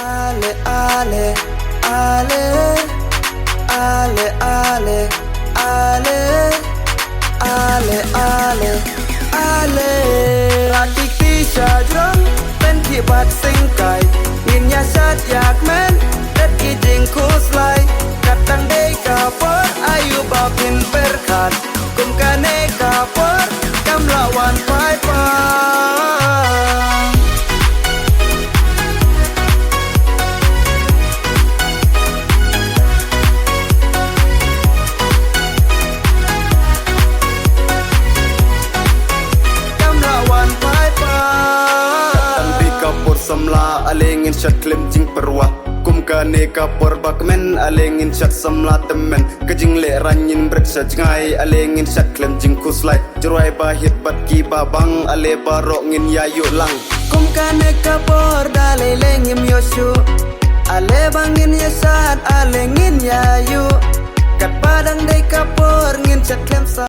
Ale, ale, ale, ale, ale, ale, ale, ale, ale. Rakik ti syajrong,เป็นที่บัดสิ่งไก่ยินยาชัดอยากแม้นเด็ดอีจริงคู่สไลกัดตังได้กาปอดอายุบาพินเปิดขาดกุมกาเนกาปอดกำละวันปลายปาSamla alengin syat klem jing perwa kum kane kapor bakmen alengin syat samla temen kejing le ranyin breksa jingai alengin syat klem jing kuslai jeruai bahit bat ki babang ale barok ngin yayu lang kum kane kapor dale lengim yoshu ale bangin yasat alengin yayu kat padang dei kapor ngin syat klem